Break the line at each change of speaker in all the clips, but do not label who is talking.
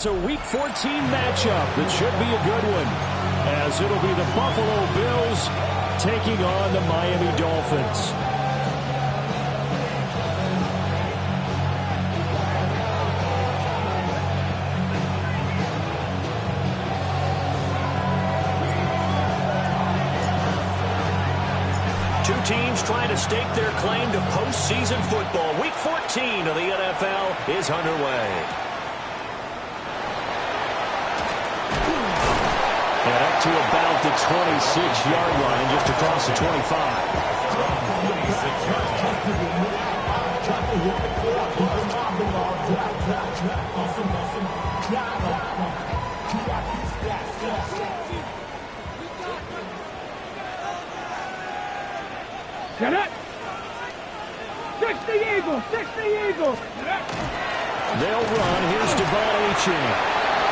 It's a Week 14 matchup that should be a good one, as it'll be the Buffalo Bills taking on the Miami Dolphins. Two teams trying to stake their claim to postseason football. Week 14 of the NFL is underway. And up to about the 26-yard line, just across the 25.
Get it! 60 Eagles! 60 Eagles!
They'll run. Here's Devon Achane.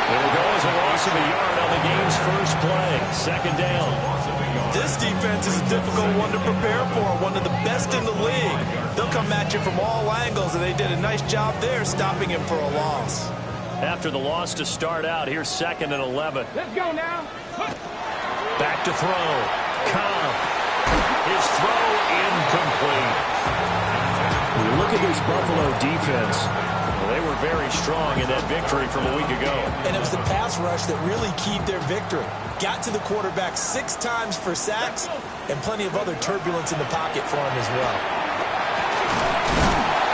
It'll go as a loss of a yard on the game's first play. Second down.
This defense is a difficult one to prepare for, one of the best in the league. They'll come at you from all angles, and they did a nice job there stopping him for a loss.
After the loss to start out, here's 2nd and 11.
Let's go now.
Back to throw. Cobb. His throw incomplete. When you look at this Buffalo defense, they were very strong in that victory from a week ago.
And it was the pass rush that really keyed their victory. Got to the quarterback 6 times for sacks and plenty of other turbulence in the pocket for him as well.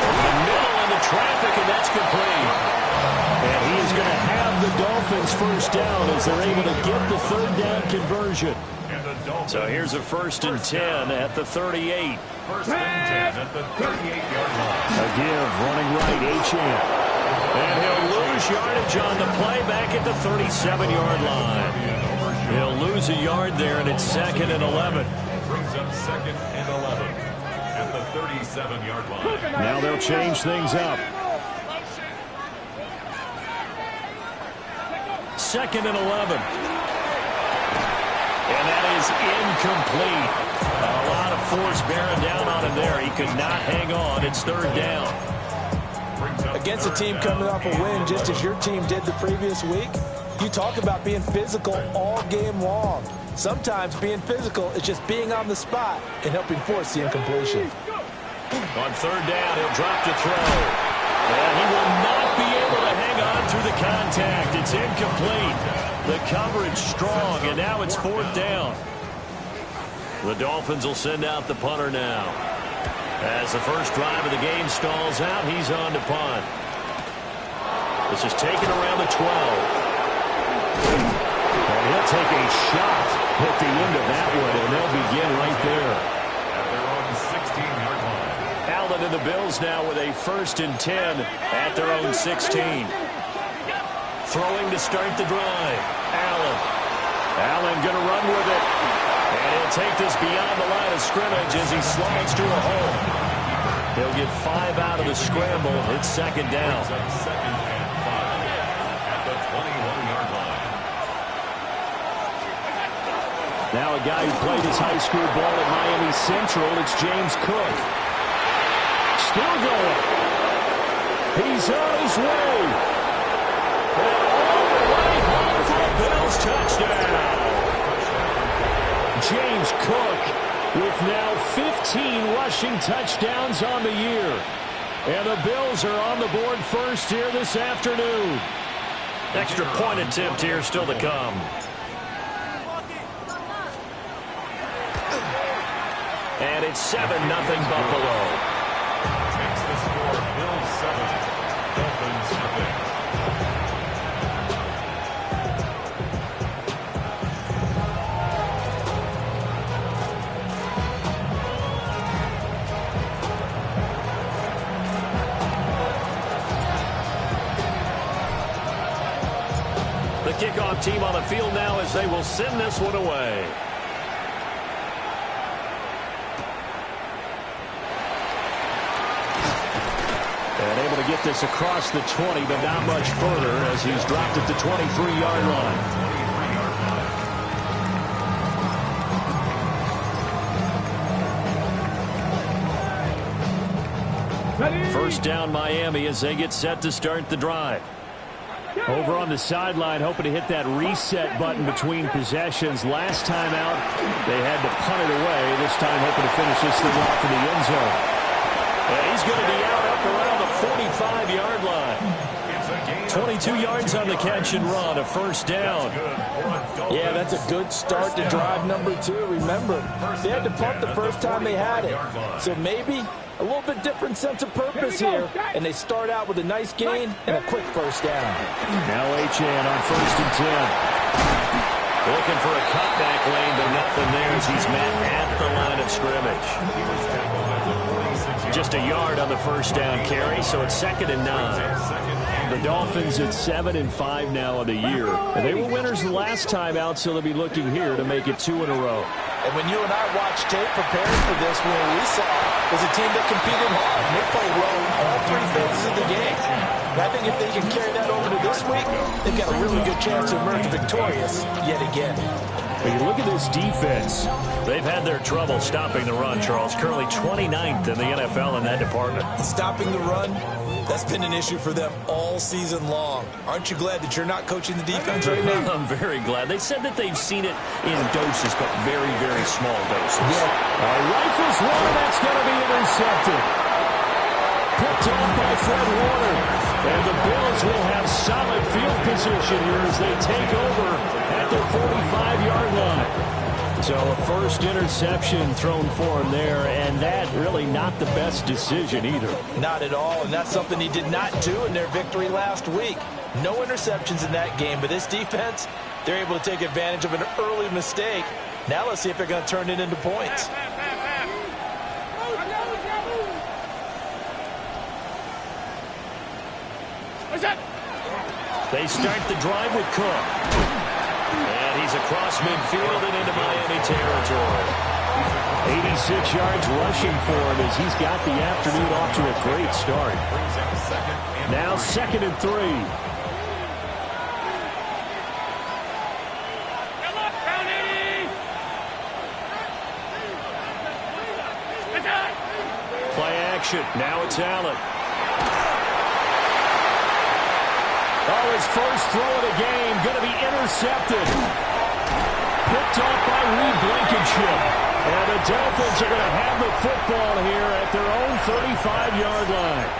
In the middle into traffic, and that's complete. And he is going to have the Dolphins first down as they're able to get the third down conversion. So here's a 1st and 10 at the 38.
1st and 10 at the 38-yard line.
A give, running right, Achane. And he'll lose yardage on the play back at the 37-yard line. He'll lose a yard there, and it's 2nd and 11.
Brings up 2nd and 11 at the 37-yard line.
Now they'll change things up. 2nd and 11. And that is incomplete. A lot of force bearing down on him there. He could not hang on. It's 3rd down.
Against a team coming off a win, just as your team did the previous week, you talk about being physical all game long. Sometimes being physical is just being on the spot and helping force the incompletion.
On 3rd down, he'll drop to throw. And he will not be able to hang on through the contact. It's incomplete. The coverage strong, and now it's 4th down. The Dolphins will send out the punter now. As the first drive of the game stalls out, he's on to punt. This is taken around the 12. And he'll take a shot at the end of that one, and they'll begin right there.
At their own 16-yard line.
Allen and the Bills now with a 1st and 10 at their own 16. Throwing to start the drive. Allen going to run with it. And he'll take this beyond the line of scrimmage as he slides to a hole. He'll get 5 out of the scramble. It's 2nd down.
2nd and 5 at the 21-yard line.
Now a guy who played his high school ball at Miami Central. It's James Cook. Still going. He's on his way. Bills touchdown. James Cook with now 15 rushing touchdowns on the year. And the Bills are on the board first here this afternoon. Extra point attempt here still to come. And it's 7-0 Buffalo.
Makes the score Bills 7, Dolphins 0.
Kickoff team on the field now as they will send this one away. And able to get this across the 20, but not much further as he's dropped at the 23-yard line.
Ready?
First down Miami as they get set to start the drive. Over on the sideline, hoping to hit that reset button between possessions. Last time out, they had to punt it away. This time, hoping to finish this thing off in the end zone. And he's going to be out up around the 45-yard line. 22 yards on the catch and run, a first down.
Yeah, that's a good start to drive number 2. Remember, they had to punt the first time they had it. So maybe a little bit different sense of purpose here. And they start out with a nice gain and a quick first down.
Now Achane on 1st and 10. Looking for a cutback lane, but nothing there as he's met at the line of scrimmage. Just a yard on the first down carry, so it's 2nd and 9. The Dolphins at 7-5 now of the year. And they were winners the last time out, so they'll be looking here to make it 2 in a row.
And when you and I watched tape preparing for this, what we saw was a team that competed hard. And they played well in all 3 phases of the game. And I think if they can carry that over to this week, they've got a really good chance to emerge victorious yet again.
When you look at this defense, they've had their trouble stopping the run, Charles. Currently 29th in the NFL in that department.
Stopping the run, that's been an issue for them all season long. Aren't you glad that you're not coaching the defense right now?
I'm very glad. They said that they've seen it in doses, but very, very small doses.
Yeah.
Rifles one, that's going to be intercepted. Picked off by Fred Warner. And the Bills will have solid field position here as they take over at their 45-yard line. So a first interception thrown for him there, and that really not the best decision either.
Not at all, and that's something he did not do in their victory last week. No interceptions in that game, but this defense, they're able to take advantage of an early mistake. Now let's see if they're going to turn it into points.
They start the drive with Cook. And he's across midfield and into Miami territory. 86 yards rushing for him as he's got the afternoon off to a great start. Now 2nd and 3. Play action. Now it's Allen. Oh, his first throw of the game going to be intercepted. Picked off by Reed Blankenship. And the Dolphins are going to have the football here at their own 35-yard line.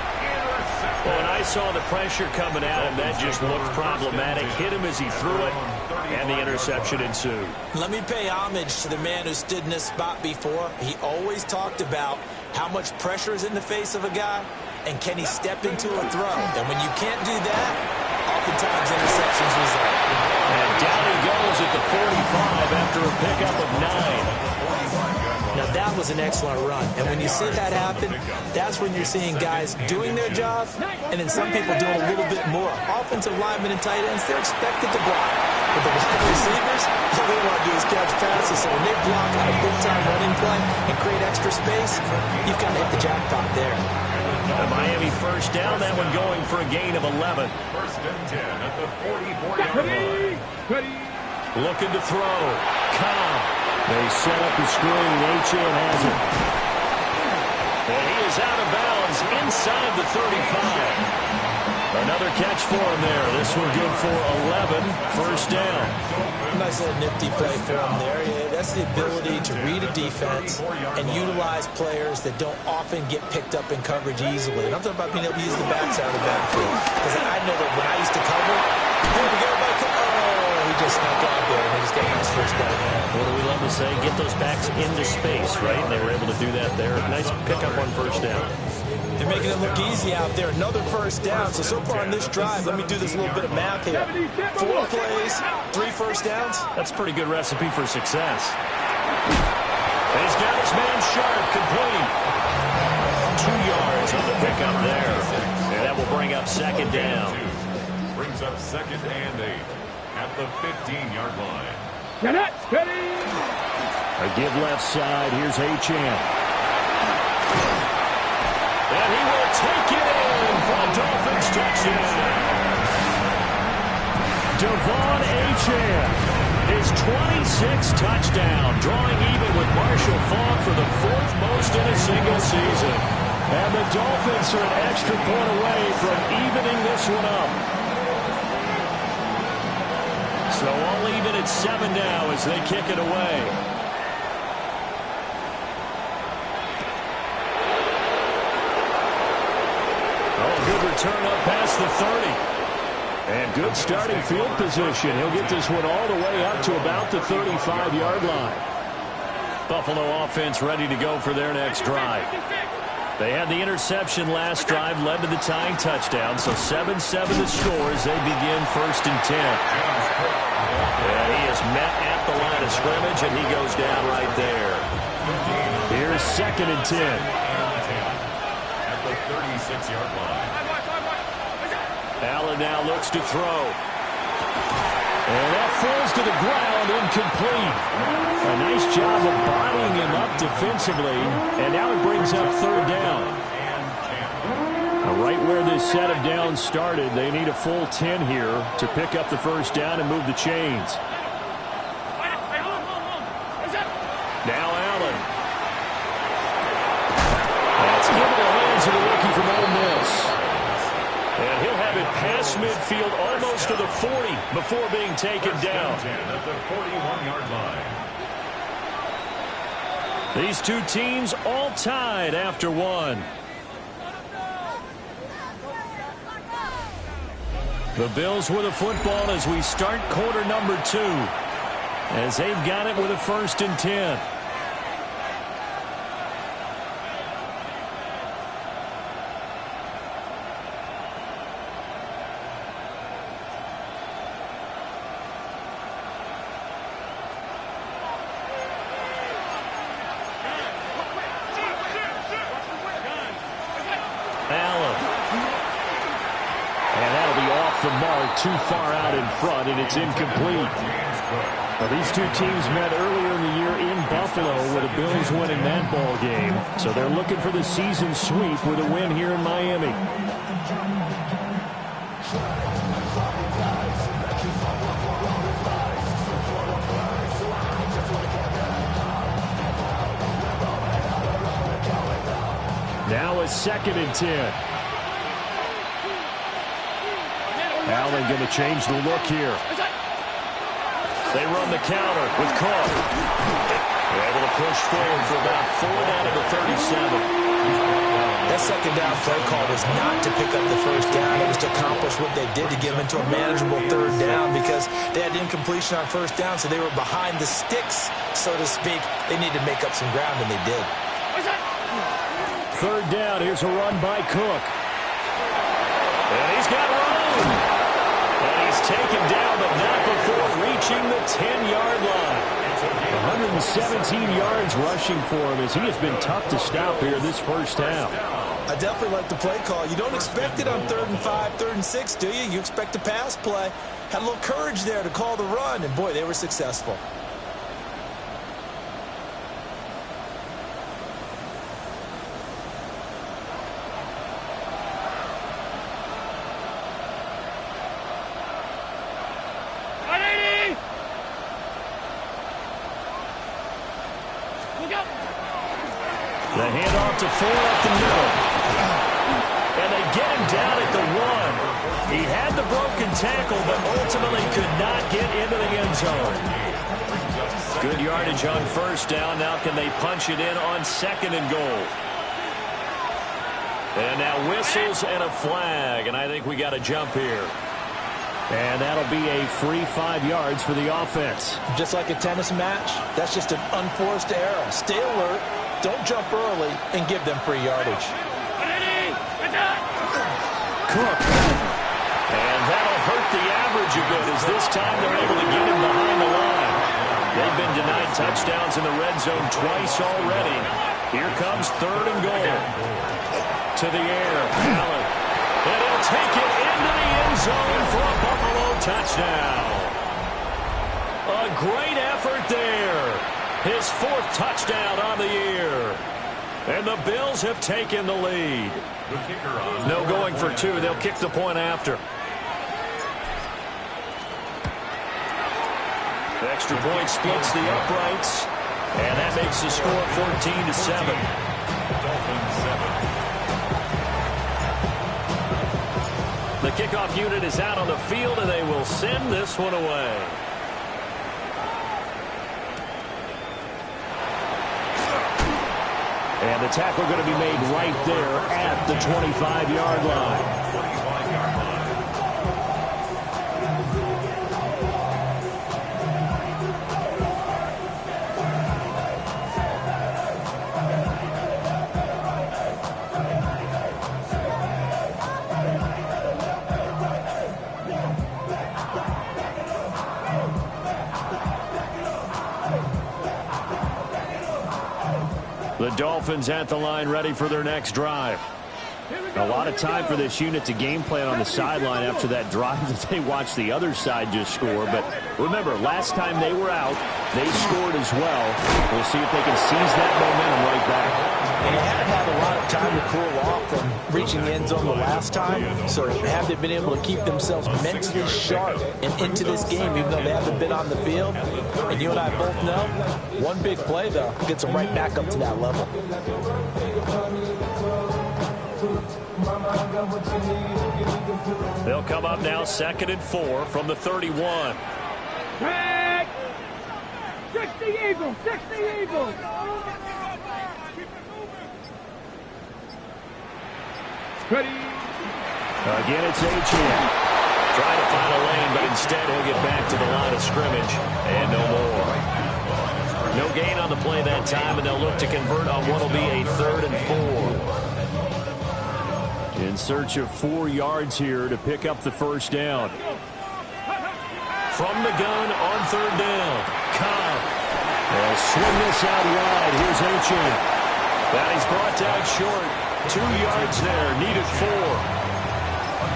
When I saw the pressure coming at him, that just looked problematic. Hit him as he threw it, and the interception ensued.
Let me pay homage to the man who stood in this spot before. He always talked about how much pressure is in the face of a guy, and can he step into a throw. And when you can't do that, oftentimes interceptions result.
And down he goes at the 45 after a pickup of 9.
Now, that was an excellent run. And when you see that happen, that's when you're seeing guys doing their job, and then some people doing a little bit more. Offensive linemen and tight ends, they're expected to block. But the wide receivers, all they want to do is catch passes. So when they block on a big-time running play and create extra space, you've got to hit the jackpot there.
The Miami first down, that one going for a gain of 11.
1st and 10 at the 44-yard line.
Looking to throw. Cobb. They set up the screen. Achane has it. And he is out of bounds inside the 35. Another catch for him there. This one good for 11. First down.
Nice little nifty play for him there. Yeah, that's the ability to read a defense and utilize players that don't often get picked up in coverage easily. And I'm talking about being able to use the backside of the backfield. Because I know that when I used to cover, here we go, he just snuck out there and he just got a nice first down.
What do we love to say? Get those backs into space, right? And they were able to do that there. Nice pickup on first down.
They're making it look easy out there. Another first down. So far on this drive, let me do this little bit of math here. 4 plays, 3 first downs.
That's a pretty good recipe for success. And he's got his man Sharp complete. 2 yards on the pickup there. And that will bring up 2nd down.
Brings up 2nd and 8 at the 15-yard line.
A give left side. Here's Achane. And he will take it in for a Dolphins touchdown. Devon Achane, his 26th touchdown, drawing even with Marshall Faulk for the 4th most in a single season. And the Dolphins are an extra point away from evening this one up. So all even at 7 now as they kick it away. Oh, good return up past the 30. And good starting field position. He'll get this one all the way up to about the 35-yard line. Buffalo offense ready to go for their next drive. They had the interception last drive, led to the tying touchdown. So 7-7 the score as they begin 1st and 10. And he is met at the line of scrimmage, and he goes down right there. Here's 2nd and 10.
At the 36-yard line.
Allen now looks to throw. And that falls to the ground, incomplete. A nice job of bodying him up defensively, and now it brings up 3rd down. Right where this set of downs started, they need a full 10 here to pick up the 1st down and move the chains. Now Allen. That's into the hands of the rookie from Ole Miss. And he'll have it past midfield almost to the 40 before being taken down.
At the 41-yard line.
These two teams all tied after 1. The Bills with the football as we start quarter number 2. As they've got it with a 1st and 10. Too far out in front, and it's incomplete. Now, these two teams met earlier in the year in Buffalo with the Bills winning that ball game. So they're looking for the season sweep with a win here in Miami. Now a 2nd and 10. Allen going to change the look here. They run the counter with Cook. They're able to push forward for about 4 down to the 37.
That 2nd down play call was not to pick up the 1st down. It was to accomplish what they did to get them into a manageable 3rd down because they had incompletion on 1st down, so they were behind the sticks, so to speak. They needed to make up some ground, and they did.
3rd down. Here's a run by Cook. And he's got room. And he's taken down, but not before reaching the 10-yard line. 117 yards rushing for him as he has been tough to stop here this 1st half.
I definitely like the play call. You don't expect it on 3rd and 5, 3rd and 6, do you? You expect a pass play. Had a little courage there to call the run, and boy, they were successful.
The handoff to Ford up the middle. And they get him down at the 1. He had the broken tackle, but ultimately could not get into the end zone. Good yardage on 1st down. Now can they punch it in on 2nd and goal? And now whistles and a flag, and I think we got a jump here. And that'll be a free 5 yards for the offense.
Just like a tennis match, that's just an unforced error. Stay alert, don't jump early, and give them free yardage.
Cook. And that'll hurt the average a bit as this time they're able to get him behind the line. They've been denied touchdowns in the red zone twice already. Here comes 3rd and goal. To the air, Allen. And he'll take it into the end zone for a Buffalo touchdown. A great effort there. His 4th touchdown on the year. And the Bills have taken the lead. No going for 2. They'll kick the point after. The extra point splits the uprights. And that makes the score 14-7. The kickoff unit is out on the field, and they will send this one away. And the tackle going to be made right there at the 25-yard line. The Dolphins at the line, ready for their next drive. A lot of time for this unit to game plan on the sideline after that drive that they watched the other side just score. But remember, last time they were out, they scored as well. We'll see if they can seize that momentum right back.
They haven't had a lot of time to cool off from reaching the end zone the last time. So have they been able to keep themselves mentally sharp and into this game, even though they haven't been on the field? And you and I both know, one big play, though, gets them right back up to that level.
They'll come up now 2nd and 4 from the 31.
Back. 60 Eagles, 60 Eagles. Ready.
Again, it's Achane. Trying to find a lane, but instead he'll get back to the line of scrimmage. And no more. No gain on the play that time, and they'll look to convert on what will be a 3rd and 4. In search of 4 yards here to pick up the first down. From the gun on 3rd down. Cobb. They'll swing this out wide. Here's Achane. That he's brought down short. 2 yards there. Needed 4.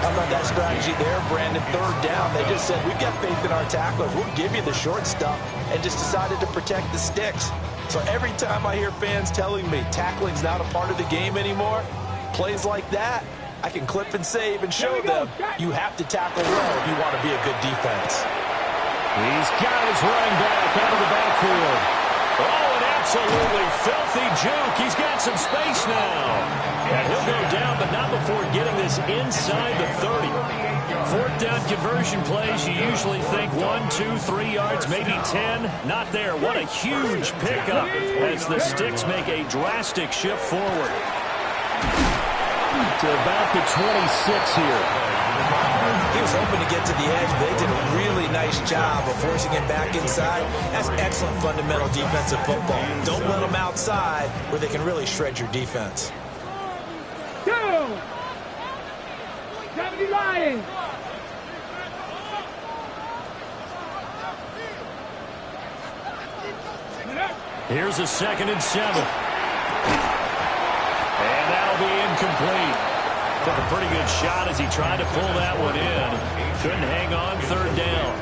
How about that strategy there, Brandon? 3rd down. They just said, we've got faith in our tacklers. We'll give you the short stuff, and just decided to protect the sticks. So every time I hear fans telling me tackling's not a part of the game anymore, plays like that, I can clip and save and show them you have to tackle well if you want to be a good defense.
He's got his running back out of the backfield. Oh, an absolutely filthy juke. He's got some space now. And he'll go down, but not before getting this inside the 30. 4th down conversion plays, you usually think 1, 2, 3 yards, maybe 10. Not there. What a huge pickup as the Sticks make a drastic shift forward. To about the 26 here.
He was hoping to get to the edge, but they did a really nice job of forcing him back inside. That's excellent fundamental defensive football. Don't let them outside where they can really shred your defense.
2. 70 Lions.
Here's a 2nd and 7. And that'll be incomplete. Took a pretty good shot as he tried to pull that one in. Couldn't hang on 3rd down.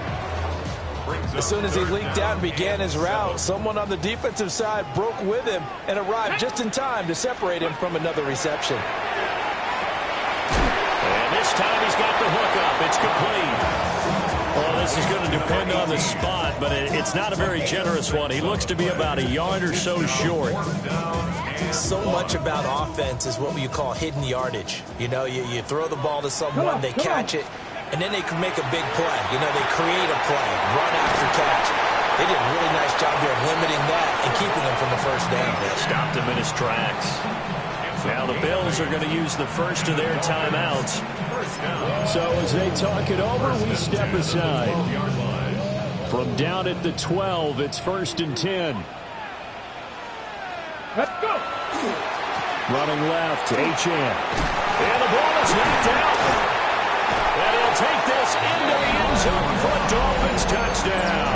As soon as he leaked out and began his route, someone on the defensive side broke with him and arrived just in time to separate him from another reception.
And this time he's got the hook up. It's complete. Well, this is going to depend on the spot, but it's not a very generous one. He looks to be about a yard or so short.
So much about offense is what you call hidden yardage. You know, you throw the ball to someone, they catch it, and then they can make a big play. You know, they create a play, run after catch. They did a really nice job here of limiting that and keeping him from the first down.
They stopped him in his tracks. Now the Bills are going to use the first of their timeouts. So as they talk it over, we step aside. From down at the 12, it's 1st and 10.
Let's go.
Running left, Achane. And the ball is knocked out. And he'll take this into the end zone for a Dolphins touchdown.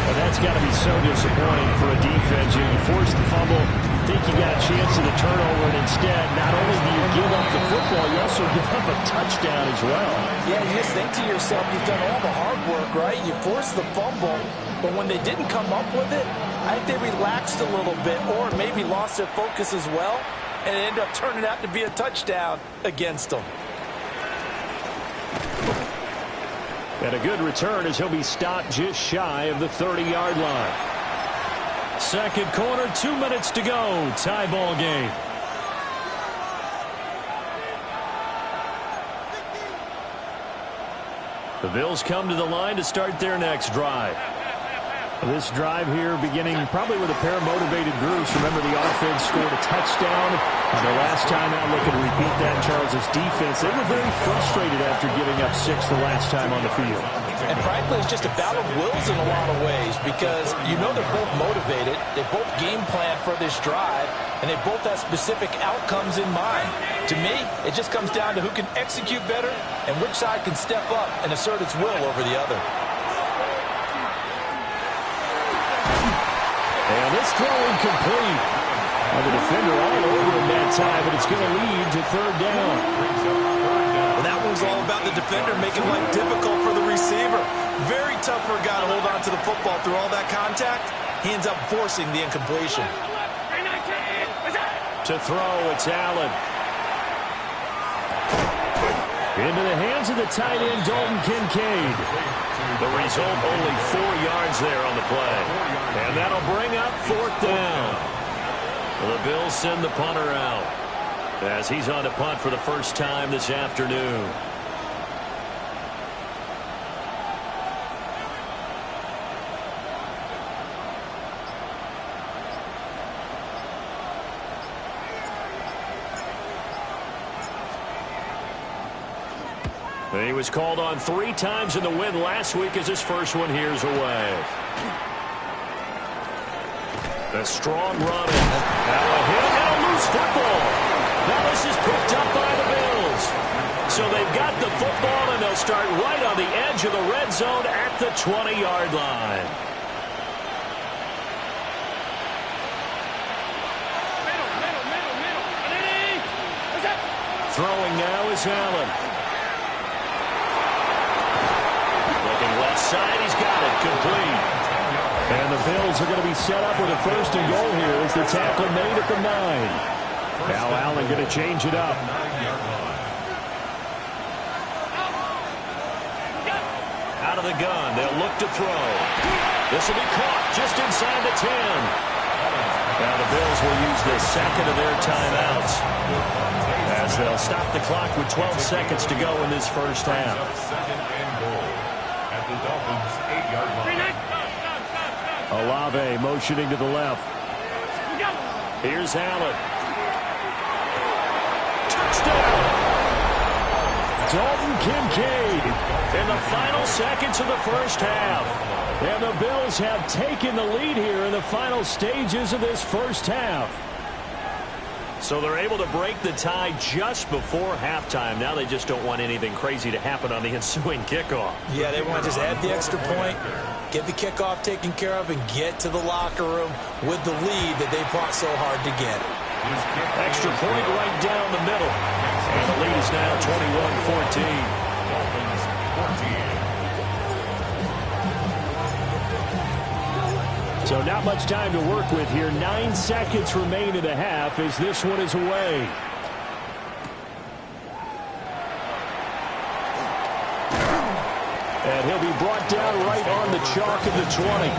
And that's got to be so disappointing for a defense. You force the fumble, think you got a chance at a turnover, and instead, not only do you give up the football, you also give up a touchdown as well.
Yeah, you just think to yourself, you've done all the hard work, right? You forced the fumble, but when they didn't come up with it, I think they relaxed a little bit or maybe lost their focus as well, and it ended up turning out to be a touchdown against them.
And a good return as he'll be stopped just shy of the 30-yard line. 2nd quarter, 2 minutes to go. Tie ball game. The Bills come to the line to start their next drive.
This drive here beginning probably with a pair of motivated groups. Remember, the offense scored a touchdown the last time out. Looking to repeat that. Charles's defense, they were very frustrated after giving up 6 the last time on the field.
And frankly, it's just a battle of wills in a lot of ways because you know they're both motivated. They both game plan for this drive, and they both have specific outcomes in mind. To me, it just comes down to who can execute better and which side can step up and assert its will over the other.
And this throw incomplete. The defender all over him that time, but it's going to lead to third down.
Well, that one was all about the defender making life difficult for the receiver. Very tough for a guy to hold on to the football through all that contact. He ends up forcing the incompletion.
To throw, it's Allen. Into the hands of the tight end, Dalton Kincaid. The result, only 4 yards there on the play. And that'll bring up fourth down. The Bills send the punter out as he's on to punt for the first time this afternoon. He was called on 3 times in the win last week as his first one here's away. A strong run. Now a hit and a loose football. Now this is picked up by the Bills. So they've got the football and they'll start right on the edge of the red zone at the 20-yard line. Throwing now is Allen. Looking left side, he's got it, complete.
And the Bills are going to be set up with a first and goal here as the tackle made at the 9. Now Allen going to change it up.
Out of the gun, they'll look to throw. This will be caught just inside the 10. Now the Bills will use the second of their timeouts as they'll stop the clock with 12 seconds to go in this first half.
Second and goal at the Dolphins' 8-yard line.
Olave motioning to the left.
Here's Allen. Touchdown! Dalton Kincaid in the final seconds of the first half. And the Bills have taken the lead here in the final stages of this first half. So they're able to break the tie just before halftime. Now they just don't want anything crazy to happen on the ensuing kickoff.
Yeah, they want to just add the extra point, get the kickoff taken care of, and get to the locker room with the lead that they fought so hard to get.
Extra point right down the middle. And the lead is now 21-14.
So not much time to work with here. 9 seconds remain in the half as this one is away. And he'll be brought down right on the chalk of the 20.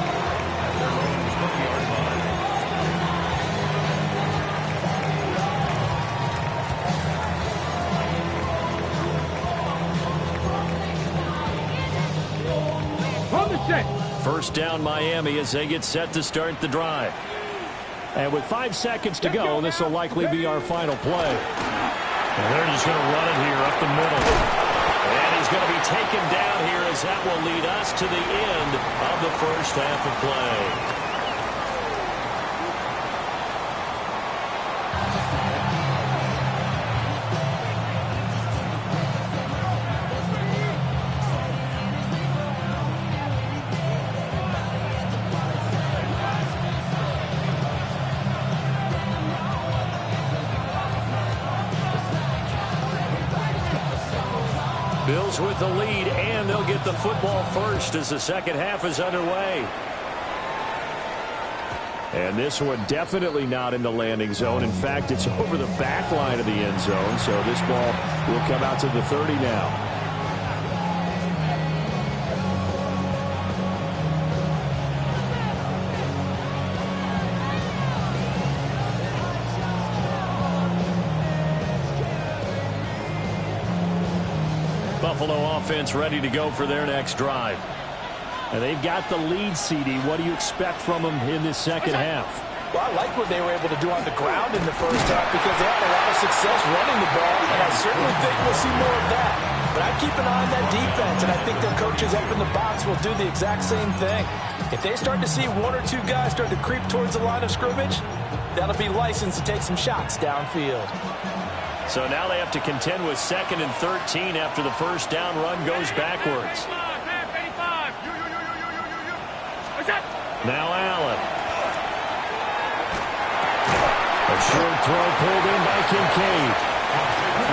First down Miami as they get set to start the drive.
And with 5 seconds to go, this will likely be our final play.
And they're just going to run it here up the middle. And he's going to be taken down here as that will lead us to the end of the first half of play. Bills with the lead, and they'll get the football first as the second half is underway.
And this one definitely not in the landing zone. In fact, it's over the back line of the end zone, so this ball will come out to the 30 now.
Buffalo offense ready to go for their next drive.
And they've got the lead, CD. What do you expect from them in this second half?
Well, I like what they were able to do on the ground in the first half because they had a lot of success running the ball, and I certainly think we'll see more of that. But I keep an eye on that defense, and I think their coaches up in the box will do the exact same thing. If they start to see one or two guys start to creep towards the line of scrimmage, that'll be license to take some shots downfield.
So now they have to contend with 2nd and 13 after the first down run goes backwards. Now Allen. A short throw pulled in by Kincaid.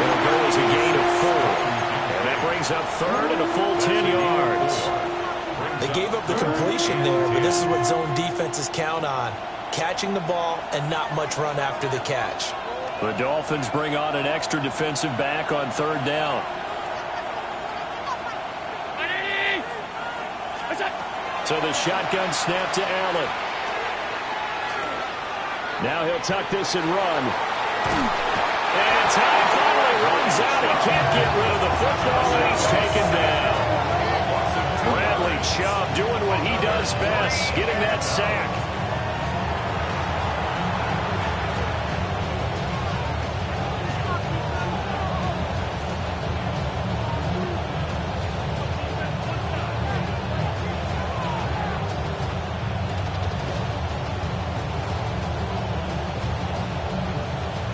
It'll go as a gain of 4. And that brings up 3rd and a full 10 yards.
They gave up the completion there, but this is what zone defenses count on. Catching the ball and not much run after the catch.
The Dolphins bring on an extra defensive back on 3rd down. So the shotgun snap to Allen. Now he'll tuck this and run. And time finally runs out. He can't get rid of the football, and he's taken down. Bradley Chubb doing what he does best, getting that sack.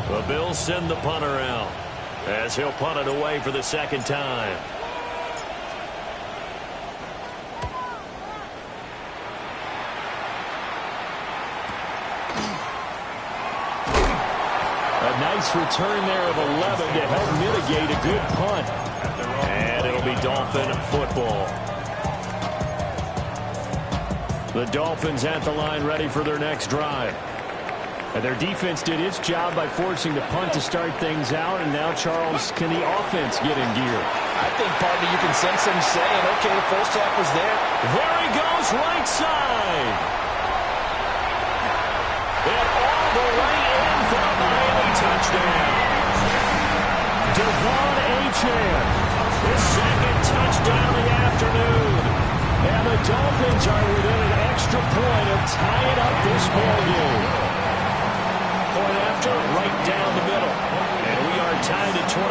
The Bills send the punter out as he'll punt it away for the 2nd time.
A nice return there of 11 to help mitigate a good punt.
And it'll be Dolphin football. The Dolphins at the line ready for their next drive. And their defense did its job by forcing the punt to start things out. And now, Charles, can the offense get in gear?
I think, partner, you can sense them saying, okay, the first half was there.
There he goes, right side. And all the way in for a Miami touchdown. Devon Achane, his 2nd touchdown of the afternoon. And the Dolphins are within an extra point of tying up this ballgame. Point after, right down the middle. And we are tied at 21.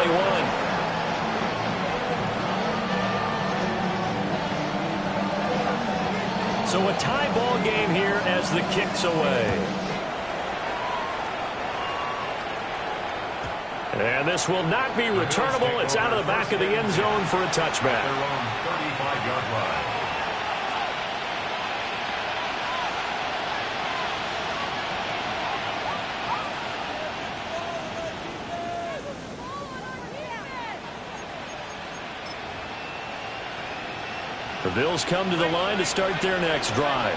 So a tie ball game here as the kick's away. And this will not be returnable. It's out of the back of the end zone for a touchback.
Their own 35-yard line.
The Bills come to the line to start their next drive.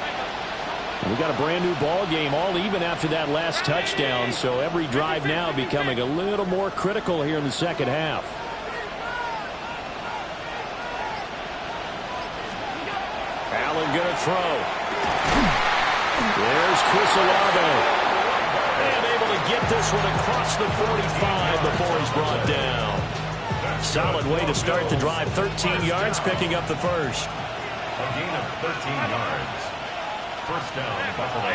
We got a brand new ball game, all even after that last touchdown, so every drive now becoming a little more critical here in the second half.
Allen going to throw. There's Chris Olave. And able to get this one across the 45 before he's brought down. Solid way to start the drive. 13 yards, picking up the first.
A gain of 13 yards. First down, Buffalo.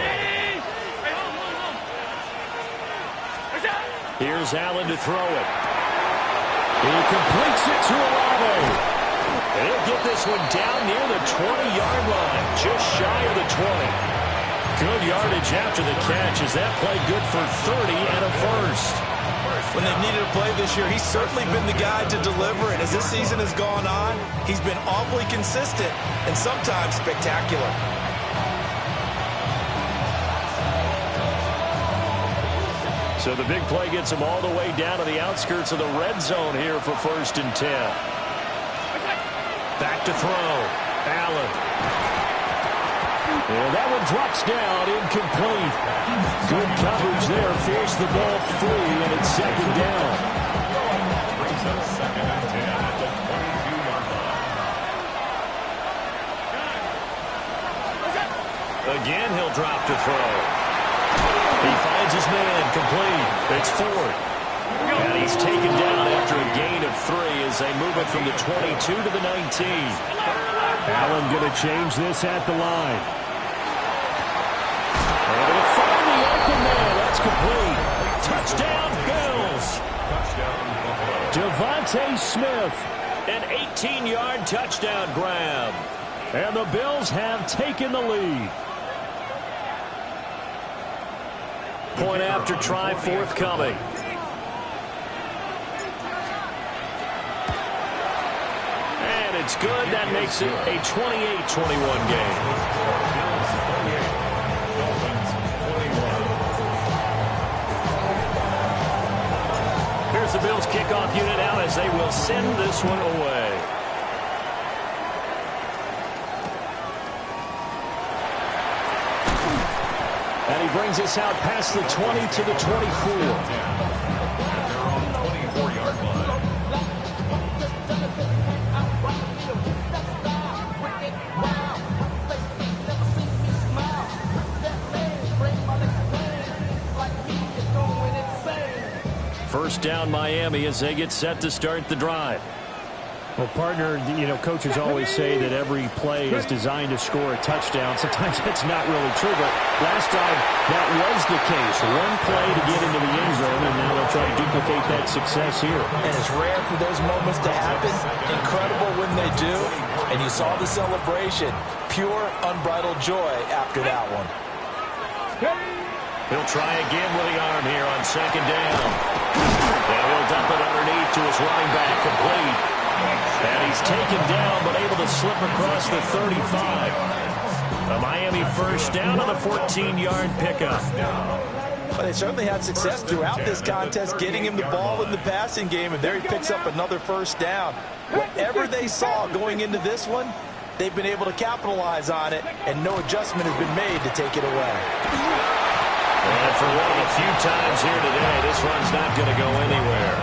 Here's Allen to throw it. He completes it to Olave. He'll get this one down near the 20-yard line, just shy of the 20. Good yardage after the catch. Is that play good for 30 and a first?
When they've needed a play this year, he's certainly been the guy to deliver it. As this season has gone on, he's been awfully consistent and sometimes spectacular.
So the big play gets him all the way down to the outskirts of the red zone here for 1st and 10. Back to throw. Allen. And that one drops down, incomplete. Good coverage there, forced the ball free, and it's 2nd down.
Brings up 2nd and 10 at the 22-yard line.
Again, he'll drop to throw. He finds his man, complete. It's 4th. And he's taken down after a gain of 3 as they move it from the 22 to the 19.
Allen going to change this at the line. And it'll find the open man. That's complete.
Touchdown, Bills.
Devontae Smith.
An 18-yard touchdown grab.
And the Bills have taken the lead.
Point after try forthcoming. And it's good. That makes it a 28-21 game. Here's the Bills kickoff unit out as they will send this one away.
And he brings us out past the 20 to the 24.
First down Miami as they get set to start the drive.
Well, partner, coaches always say that every play is designed to score a touchdown. Sometimes that's not really true, but last time that was the case. One play to get into the end zone, and now they'll try to duplicate that success here.
And it's rare for those moments to happen. Incredible when they do. And you saw the celebration. Pure, unbridled joy after that one.
He'll try again with the arm here on second down. And he'll dump it underneath to his running back, complete. And he's taken down, but able to slip across the 35. A Miami first down on the 14-yard pickup.
But they certainly had success throughout this contest, getting him the ball in the passing game, and there he picks up another first down. Whatever they saw going into this one, they've been able to capitalize on it, and no adjustment has been made to take it away.
And for one of the few times here today, this run's not going to go anywhere.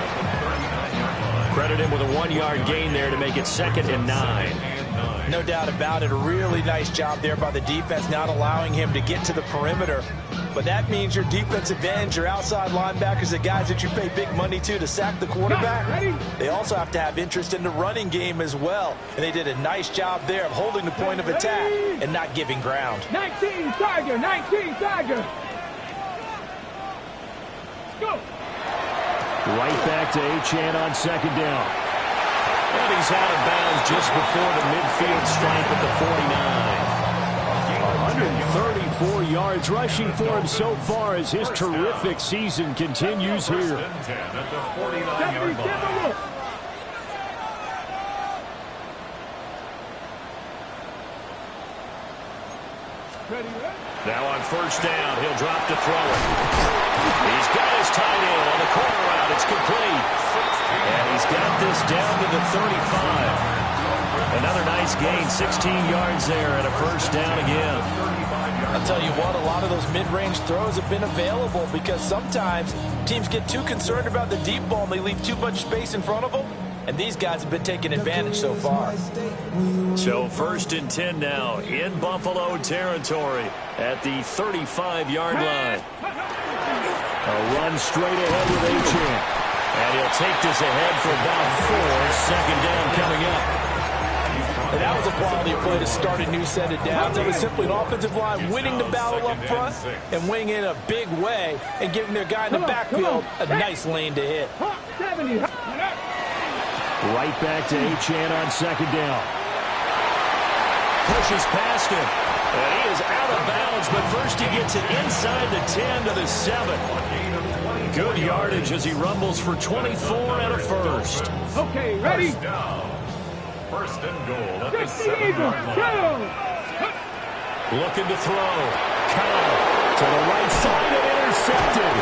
Credit him with a 1-yard gain there to make it 2nd and 9.
No doubt about it. A really nice job there by the defense, not allowing him to get to the perimeter. But that means your defensive ends, your outside linebackers, the guys that you pay big money to sack the quarterback, they also have to have interest in the running game as well. And they did a nice job there of holding the point of attack and not giving ground.
19 Tiger, 19 Tiger. Go.
Right back to Achane on second down.
And he's out of bounds just before the midfield stripe at the 49.
134 yards rushing for him so far as his terrific season continues here.
Now on first down, he'll drop to throw it. He's got his tight end on the corner route. It's complete. And he's got this down to the 35. Another nice gain, 16 yards there and a first down again.
I'll tell you what, a lot of those mid-range throws have been available because sometimes teams get too concerned about the deep ball and they leave too much space in front of them. And these guys have been taking advantage so far.
So 1st and 10 now in Buffalo territory at the 35-yard line.
A run straight ahead with Achane.
And he'll take this ahead for about 4. Second down coming up.
And that was a quality play to start a new set of downs. It was simply an offensive line winning the battle up front and winning in a big way and giving their guy in the backfield a nice lane to hit.
70.
Right back to Achane on second down.
Pushes past him. And he is out of bounds, but first he gets it inside the 10 to the 7. Good yardage as he rumbles for 24 and a first.
Okay, ready?
First and goal at the
7-yard line.
Looking to throw. Kyle
To the right side and intercepted.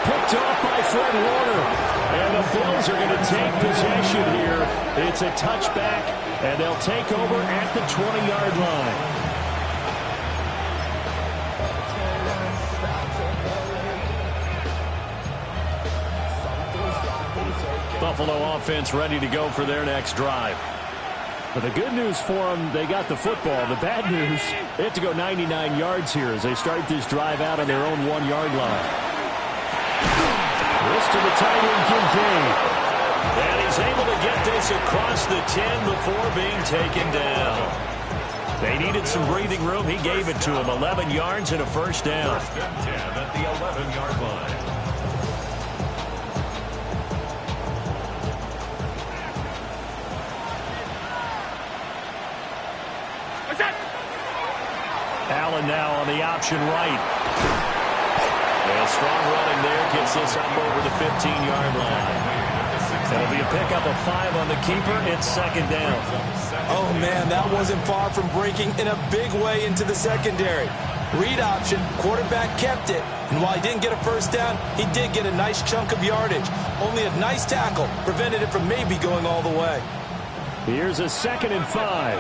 Picked off by Fred Warner. And the Bills are going to take possession here. It's a touchback, and they'll take over at the 20-yard line.
Buffalo offense ready to go for their next drive.
But the good news for them, they got the football. The bad news, they have to go 99 yards here as they start this drive out on their own 1-yard line. this to the tight end, Kincaid.
And he's able to get this across the 10 before being taken down. They needed some breathing room. He gave it to him. 11 yards and a first down.
First and 10 at the 11-yard line.
Allen now on the option right. And strong running there gets this up over the 15-yard line. It'll be a pickup of 5 on the keeper. It's second down.
Oh, man, that wasn't far from breaking in a big way into the secondary. Read option, quarterback kept it. And while he didn't get a first down, he did get a nice chunk of yardage. Only a nice tackle prevented it from maybe going all the way.
Here's a 2nd and 5.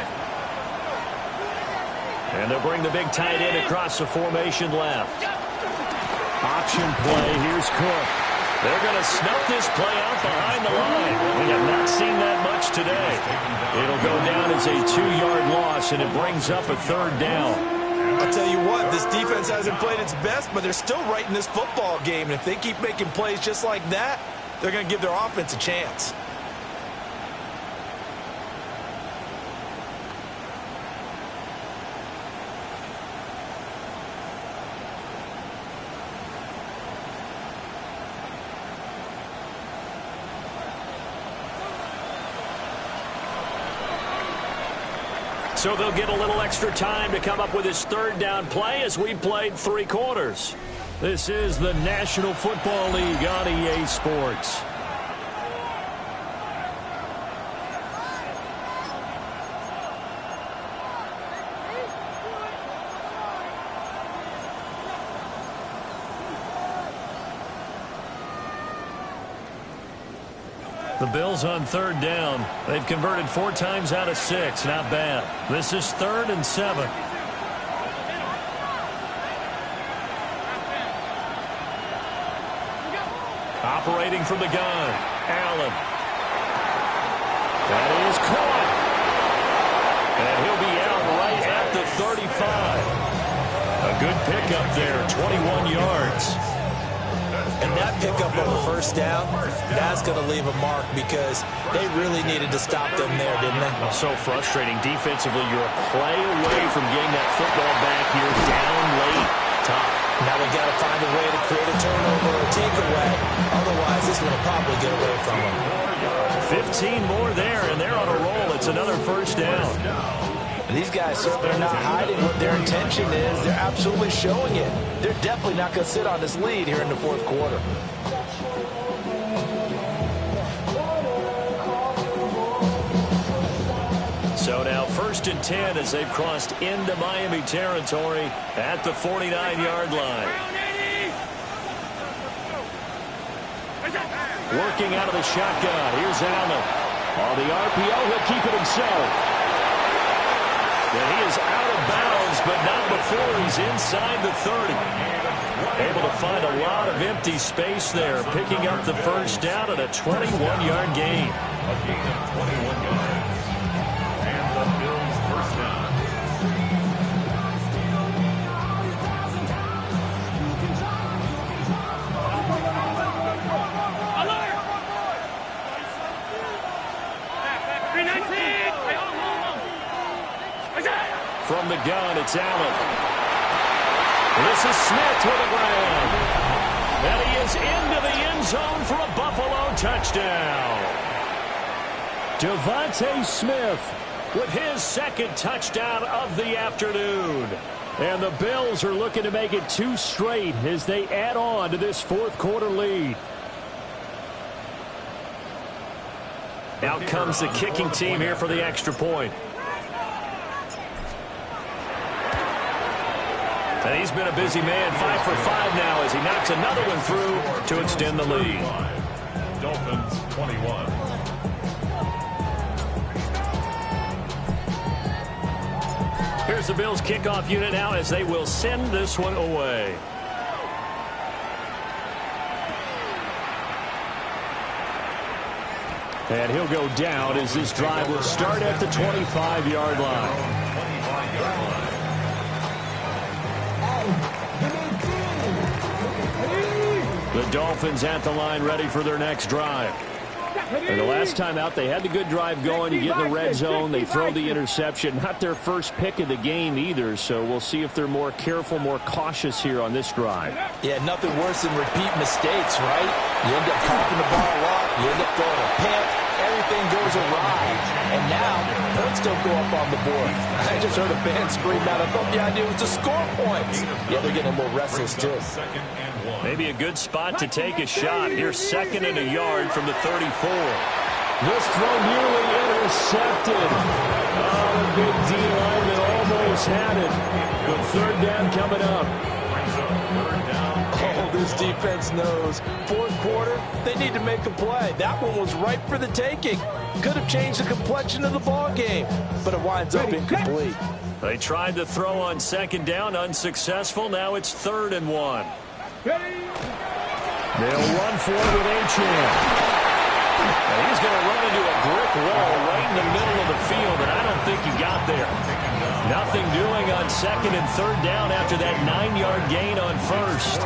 And they'll bring the big tight end across the formation left.
Option play. Here's Cook.
They're going to snuff this play out behind the line. We have not seen that much today. It'll go down as a 2-yard loss, and it brings up a 3rd down.
I'll tell you what, this defense hasn't played its best, but they're still right in this football game. And if they keep making plays just like that, they're going to give their offense a chance.
So they'll get a little extra time to come up with his 3rd down play as we played 3 quarters. This is the National Football League on EA Sports. The Bills on 3rd down. They've converted 4 times out of 6. Not bad. This is 3rd and 7. Operating from the gun. Allen. That is caught. And he'll be out right at the 35. A good pickup there. 21 yards.
And that pickup of a first down, that's going to leave a mark because they really needed to stop them there, didn't they?
So frustrating. Defensively, you're a play away from getting that football back here down late. Tough.
Now they got to find a way to create a turnover or takeaway. Otherwise, this one will probably get away from them.
15 more there, and they're on a roll. It's another first down.
And these guys certainly are not hiding what their intention is. They're absolutely showing it. They're definitely not going to sit on this lead here in the 4th quarter.
So now 1st and 10 as they've crossed into Miami territory at the 49-yard line. Working out of the shotgun. Here's Allen. On the RPO, he'll keep it himself. And he is out of bounds, but not before he's inside the 30. Able to find a lot of empty space there, picking up the first down at a 21-yard gain.
A gain of 21 yards. And the Bills first down.
From the gun, it's Allen. This is Smith with a grab. And he is into the end zone for a Buffalo touchdown.
Devontae Smith
with his 2nd touchdown of the afternoon.
And the Bills are looking to make it 2 straight as they add on to this 4th quarter lead.
Out comes the kicking team here for the extra point. And he's been a busy man, 5 for 5 now as he knocks another one through to extend the lead.
Dolphins 21.
Here's the Bills kickoff unit now as they will send this one away.
And he'll go down as this drive will start at the 25-yard line.
The Dolphins at the line, ready for their next drive. And the last time out, they had the good drive going. You get in the red zone, they throw the interception. Not their first pick of the game either, so we'll see if they're more careful, more cautious here on this drive.
Yeah, nothing worse than repeat mistakes, right? You end up popping the ball a lot. You end up throwing a pick. Everything goes awry. And now, points don't go up on the board. I just heard a fan scream out. I thought the idea was to score points. Yeah, they're getting a little restless, too.
Maybe a good spot to take a shot. Here's 2nd and a yard from the 34.
This throw nearly intercepted. Oh, a big D lineman almost had it. But 3rd down coming up.
Oh, this defense knows. 4th quarter, they need to make a play. That one was ripe for the taking. Could have changed the complexion of the ball game, but it winds up incomplete.
They tried to throw on 2nd down, unsuccessful. Now it's 3rd and 1.
They'll run for it with Achane.
And he's going to run into a brick wall right in the middle of the field, and I don't think he got there. Nothing doing on 2nd and 3rd down after that 9-yard gain on 1st.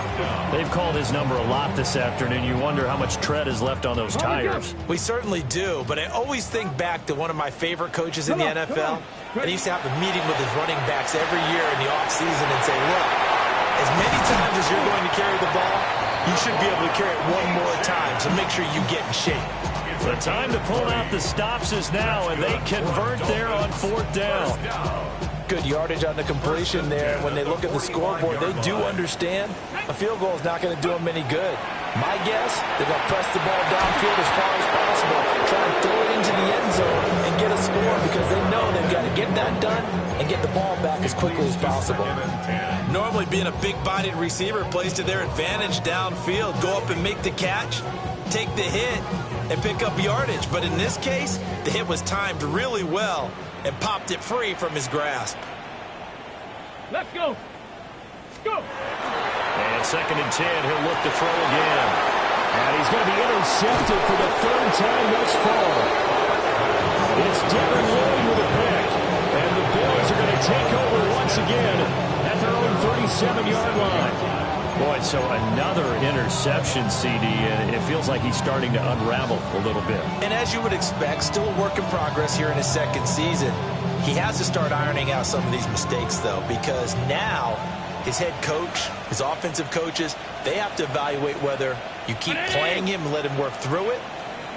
They've called his number a lot this afternoon. You wonder how much tread is left on those tires.
We certainly do, but I always think back to one of my favorite coaches in the NFL. And he used to have a meeting with his running backs every year in the offseason and say, look, as many times as you're going to carry the ball, you should be able to carry it one more time, so make sure you get in shape.
The time to pull out the stops is now, and they convert there on 4th down.
Good yardage on the completion there. When they look at the scoreboard, they do understand a field goal is not going to do them any good. My guess, they're going to press the ball downfield as far as possible, try and throw it into the end zone and get a score because they know they've got to get that done and get the ball back as quickly as possible. Normally being a big-bodied receiver plays to their advantage downfield. Go up and make the catch, take the hit, and pick up yardage. But in this case, the hit was timed really well and popped it free from his grasp.
Let's go. Go.
And 2nd and 10, he'll look to throw again.
And he's going to be intercepted for the 3rd time thus far. It's Devin Lloyd with a pick. And the Bills are going to take over once again at their own 37-yard line.
Boy, so another interception, CD, and it feels like he's starting to unravel a little bit.
And as you would expect, still a work in progress here in his 2nd season. He has to start ironing out some of these mistakes, though, because now his head coach, his offensive coaches, they have to evaluate whether you keep playing him and let him work through it,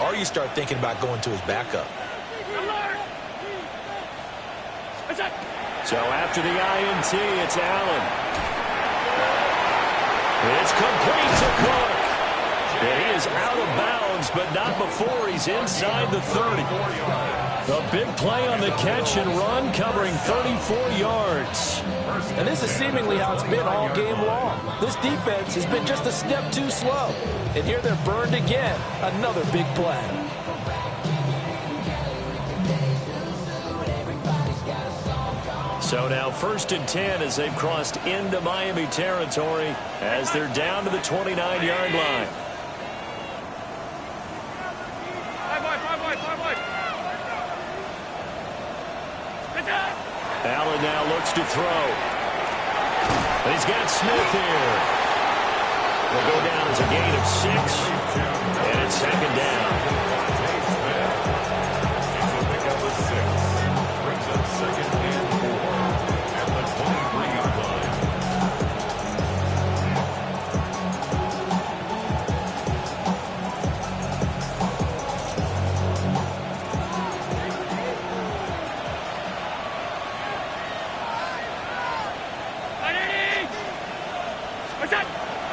or you start thinking about going to his backup.
So after the INT, it's Allen. It's complete to Cook. And he is out of bounds, but not before he's inside the 30. The big play on the catch and run, covering 34 yards.
And this is seemingly how it's been all game long. This defense has been just a step too slow. And here they're burned again. Another big play.
So now 1st and 10 as they've crossed into Miami territory as they're down to the 29-yard line. Allen now looks to throw. And he's got Smith here. Will go down as a gain of 6. And it's 2nd down.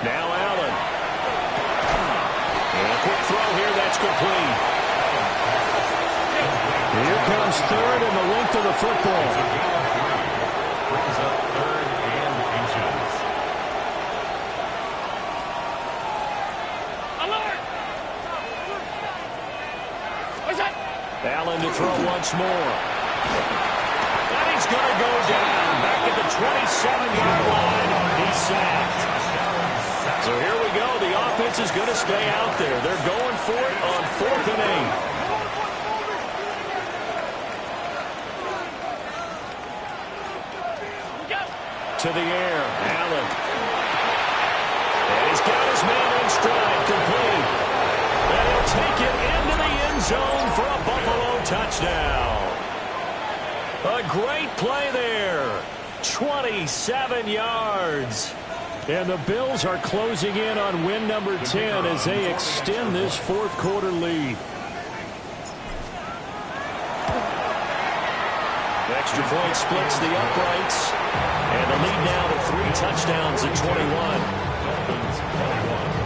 Now Allen. And a quick throw here, that's complete.
Here comes 3rd and the length of the football.
Brings up 3rd and inches.
Alert! What's that?
Allen to throw once more. And he's going to go down. Back at the 27-yard line. He's sacked. So here we go. The offense is going to stay out there. They're going for it on 4th and 8. To the air. Allen. And he's got his man in stride, complete. And he'll take it into the end zone for a Buffalo touchdown. A great play there. 27 yards.
And the Bills are closing in on win number 10 as they extend this fourth quarter lead.
Extra point splits the uprights. And the lead now to 3 touchdowns at 21.
Dolphins 21.